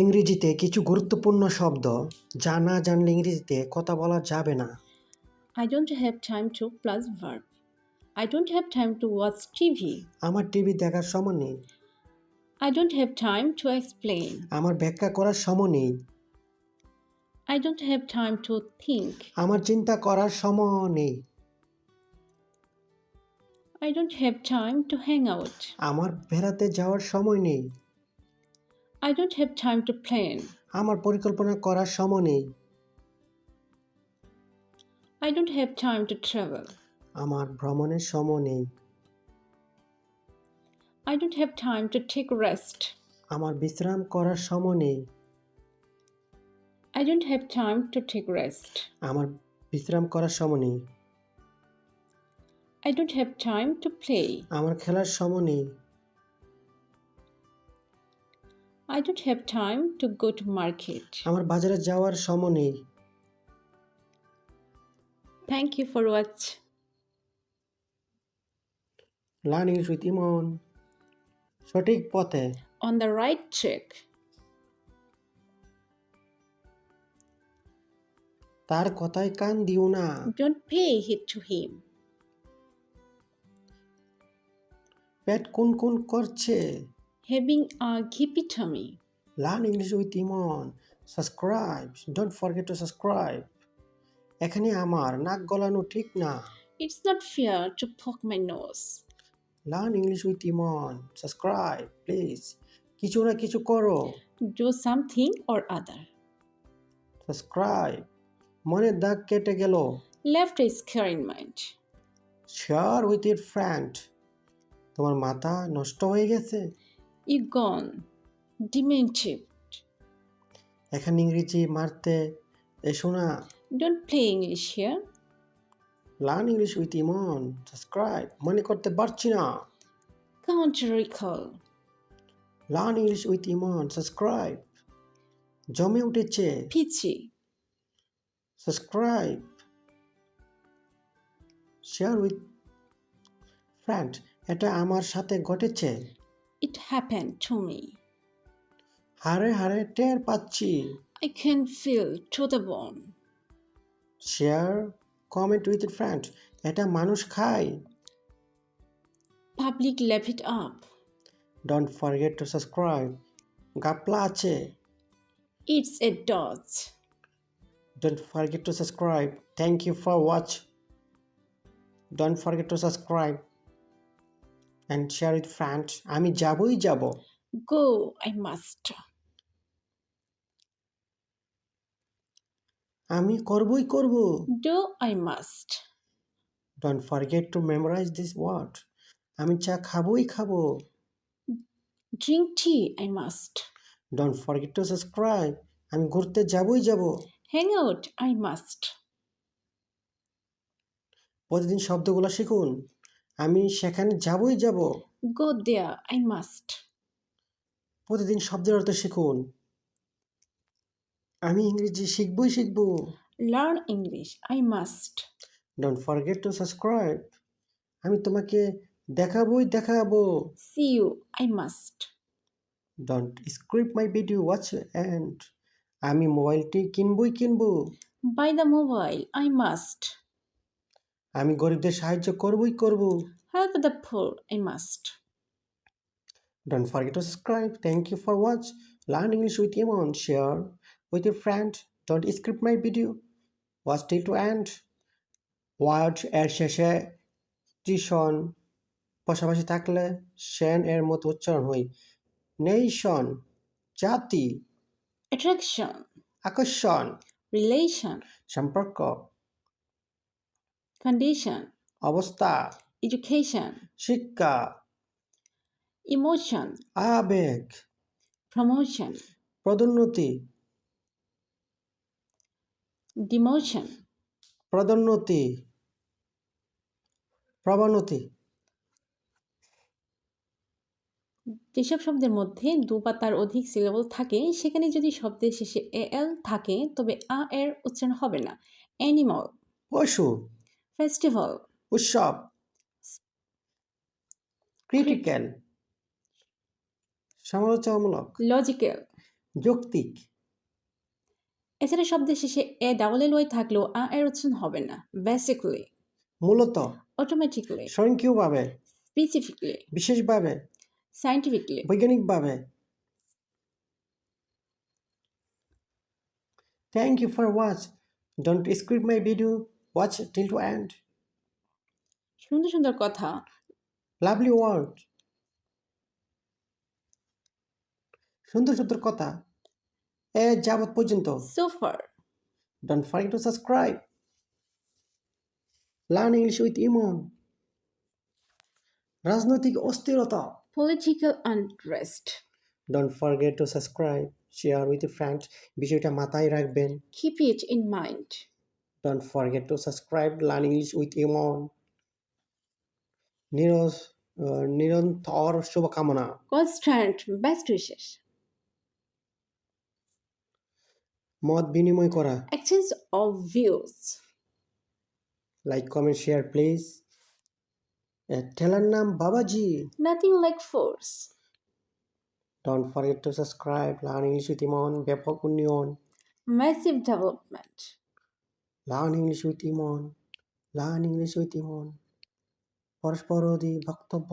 ইংরেজিতে কিছু গুরুত্বপূর্ণ শব্দ যা না জানলে ইংরেজিতে কথা বলা যাবে না। I don't have time to plus verb. I don't have time to watch TV. আমার টিভি দেখার সময় নেই। I don't have time to explain. আমার ব্যাখ্যা করার সময় নেই। I don't have time to think. আমার চিন্তা করার সময় নেই। I don't have time to hang out. আমার বেড়াতে যাওয়ার সময় নেই। I don't have time to plan. আমার পরিকল্পনা করার সময় নেই। I don't have time to travel. আমার ভ্রমণের সময় নেই। I don't have time to take rest. আমার বিশ্রাম করার সময় নেই। I don't have time to take rest. আমার বিশ্রাম করার সময় নেই। I don't have time to play. আমার খেলার সময় নেই। I don't have time to go to market. আমার বাজারে যাওয়ার সময় নেই। Thank you for watching. Learn English with Emon. সঠিক পথে। On the right track. তার কথায় কান দিও না। Don't pay heed to him. পেট কুনকুন করছে। Having a gippy tummy. Learn English with Emon. Subscribe, don't forget to subscribe. এখানে আমার নাক গলানো ঠিক না। It's not fair to poke my nose. Learn English with Emon. Subscribe please. কিছু না কিছু করো। Do something or other. Subscribe. মনের দাগ কেটে গেল। Left a scar in mind. Share with your friend. তোমার মাথা নষ্ট হয়ে গেছে। You gone. Demented. এখানে ইংরেজি মারতে এসো না। Don't play English here. Learn English with Emon. Subscribe. মনে করতে পারছি না। Can't recall. Learn English with Emon. Subscribe. জমে উঠেছে। Peachy. Subscribe. Share with friend. এটা আমার সাথে ঘটেছে। It happened to me. হাড়ে হাড়ে টের পাচ্ছি। I can feel to the bone. Share comment with friend. এটা মানুষ খায়। Public left it up. Don't forget to subscribe. গাপলা আছে। It's a dodge. Don't forget to subscribe. Thank you for watch. Don't forget to subscribe and share with friends. আমি যাবই যাব। Go, I must. আমি করবই করব। Do, I must. Don't forget to memorize this word. আমি চা খাবই খাবো। Drink tea, I must. Don't forget to subscribe. আমি ঘুরতে যাবই যাব। Hang out, I must. প্রতিদিন শব্দগুলো শিখুন। আমি সেখানে যাবই যাব। Go there, I must. প্রতিদিন শব্দের অর্থ শিখুন। আমি ইংরেজি শিখবই শিখব। Learn English, I must. Don't forget to subscribe. আমি তোমাকে দেখাবই দেখাবো। See you, I must. Don't skip my video, watch and আমি মোবাইলটি কিনবই কিনবো। Buy the mobile, I must. আমি গরিবদের সাহায্য করবই করব। Help the poor, I must. Don't forget to subscribe. Thank you for watch. Learn English with Imon. Share with your friend. Don't skip my video. Watch till to end. Word এর শেষে টিশন পাশাপাশি থাকলে Shane এর মতো উচ্চারণ হয়। Nation জাতি। Attraction. আকর্ষণ। Relation. সম্পর্ক। Condition. অবস্থা। Education. শিক্ষা। Emotion. আবেগ। Promotion. পদোন্নতি। Demotion. পদোন্নতি। প্রবণতি। যেসব শব্দের মধ্যে দু বা তার অধিক সিলেবল থাকে সেখানে যদি শব্দের শেষে এল থাকে তবে আ এর উচ্চারণ হবে না। অ্যানিমাল। পশু। ফেস্টিভ্যাল। উৎসব। ক্রিটিক্যাল। সমালোচনামূলক। লজিক্যাল। যৌক্তিক, এছাড়া শব্দের শেষে এ ডাবল এল ওয়াই থাকলেও এর উচ্চারণ হবে না। বেসিক্যালি, মূলত, অটোমেটিক্যালি, স্বয়ংক্রিয়ভাবে, স্পেসিফিকলি, বিশেষভাবে, scientifically. বৈজ্ঞানিকভাবে। Thank you for watch. Don't skip my video. Watch till to end. সুন্দর সুন্দর কথা, Lovely word. সুন্দর সুন্দর কথা যাবত পর্যন্ত। so far. Don't forget to subscribe. Learn English with Imon. রাজনৈতিক অস্থিরতা। Political unrest. Don't forget to subscribe. Share with your friends. বিষয়টা মাথায় রাখবেন। Keep it in mind. Don't forget to subscribe. Learn English with Imon. নিরন্তর শুভকামনা। Constant best wishes. মত বিনিময় করা। Exchange of views. Like, comment, share, please. ঠেলার নাম বাবাজি। Nothing like force. Don't forget to subscribe. Learn English with Imon. ব্যাপক উন্নয়ন। Massive development. Learn English with Imon. Learn English with Imon. পরস্পরবিরোধী বক্তব্য।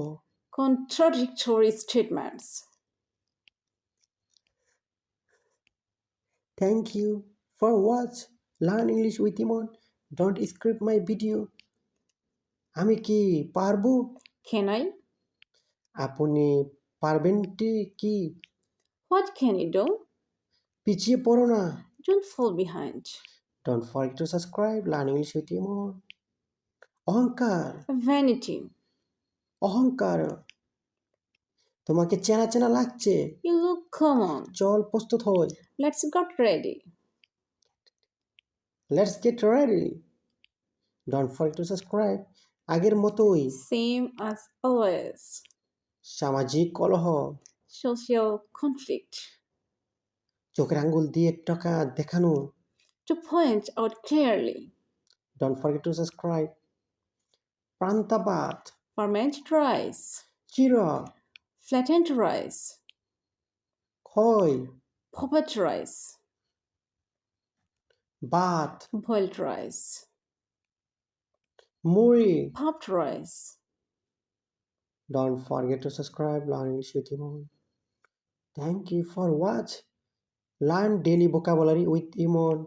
Contradictory statements. Thank you for watch. Learn English with Imon. Don't skip my video. আমি কি পারবো? Can I? আপনি পারবেনটি কি? What can you do? পিছিয়ে পড়ো না। Don't fall behind. Don't forget to subscribe. Learn English with Imon. অহংকার। Vanity. অহংকার। তোমাকে চেনা চেনা লাগছে। You look common. চল প্রস্তুত হই। Let's get ready. Let's get ready. Don't forget to subscribe. আগের মতোই। Same as always. সামাজিক কলহ। Social conflict. চোখের আঙ্গুল দিয়ে টাকা দেখানো। To point out clearly. Don't forget to subscribe. প্রান্তাবাদ। Fermented rice. চিরা। Flattened rice. খই। Popped rice. ভাত। Boiled rice. মুড়ি। Puffed rice. Don't forget to subscribe. Learn English with Imon. Thank you for watch. Learn daily vocabulary with Imon.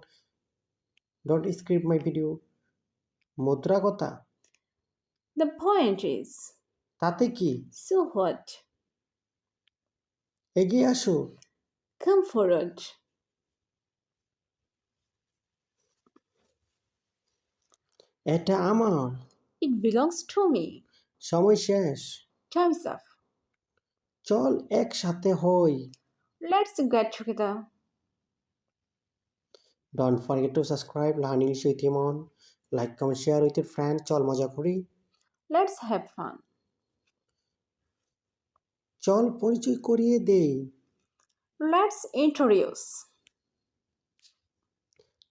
Don't skip my video. মুদ্রা কথা। The point is, তাতে কি? so what? এগিয়ে আসো। Come forward. এটা আমার। It belongs to me. সময় শেষ। Time's up. চল একসাথে হই। Let's get together. Don't forget to subscribe. Learn English with Imon. Like, comment, share with your friends. চল মজা করি। Let's have fun. চল পরিচয় করিয়ে দেই। Let's introduce.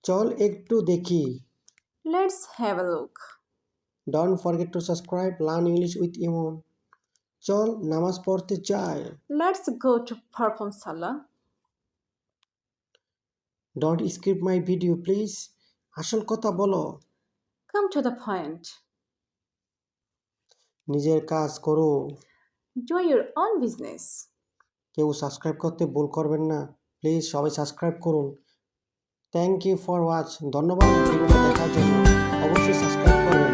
চল একটু দেখি। Let's have a look. Don't forget to subscribe. Learn English with Imon. চল নামাজ পড়তে যাই। Let's go to perform salah. Don't skip my video, please. আসল কথা বলো। Come to the point. নিজের কাজ করো। Do your own business. কেউ সাবস্ক্রাইব করতে ভুল করবেন না। প্লিজ সবাই সাবস্ক্রাইব করুন। Thank you for watch. ধন্যবাদ ভিডিওটা দেখার জন্য। অবশ্যই সাবস্ক্রাইব করবেন।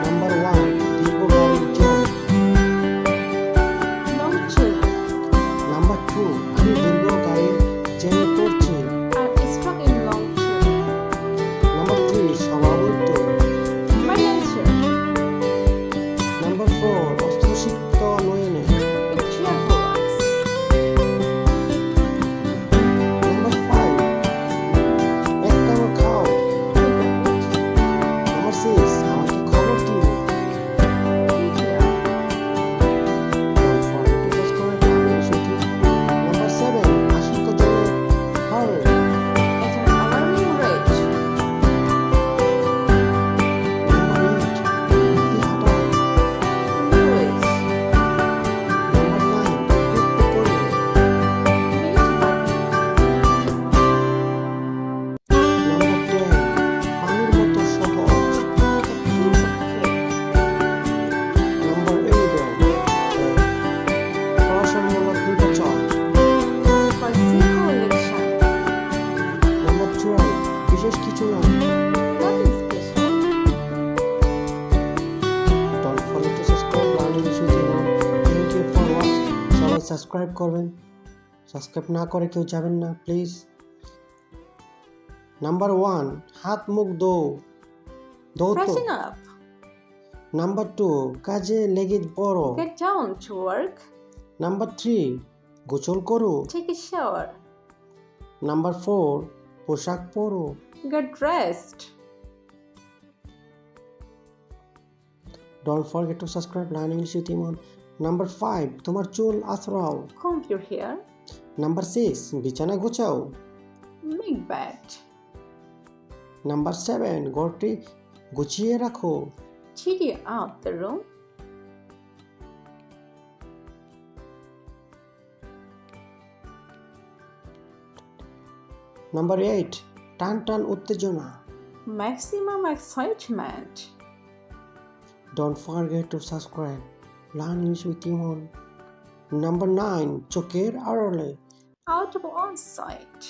নাম্বার 1, দীর্ঘ গাড়ির জন। Long children নাম্বার 2, আমি দীর্ঘ গাড়ির জ্যামে পড়ছি। are stuck in long children. Number 3, স্বভাবত। My answer. Number 4, অস্ত্রসিক্ত নয়নে। With cheerful eyes. নাম্বার 5, এক কামড় সাবস্ক্রাইব করবেন, সাবস্ক্রাইব না করে কেউ যাবেন না প্লিজ। নাম্বার 1, হাত মুখ ধোও, ধোও তো। Freshen up. নাম্বার 2, কাজে লেগে পড়ো। Get down to work. Number 3, গোসল করো। Take a shower. নাম্বার 4, পোশাক পরো। Get dressed. Don't forget to subscribe Learn English with Imon. Number 5, তোমার চুল আঁচড়াও। Comb your hair. নাম্বার 6, বিছানা গোছাও। Make bed. নাম্বার 7, ঘরটি গুছিয়ে রাখো। Tidy out the room. Number 8, টান টান উত্তেজনা। Maximum excitement. Don't forget to subscribe Learn English with Imon. Number 9, চোখের আড়ালে। Out of all sight.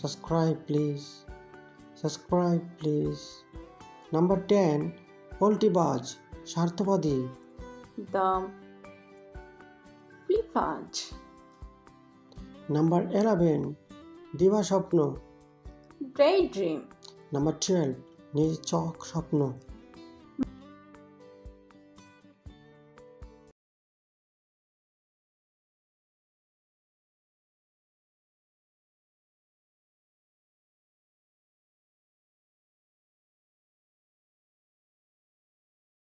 Subscribe please. Subscribe please. Number 10, পল্টিবাজ, স্বার্থবাদী। The flippant. Number 11, দিবা স্বপ্ন। Daydream. নাম্বার 12, নিছক স্বপ্ন।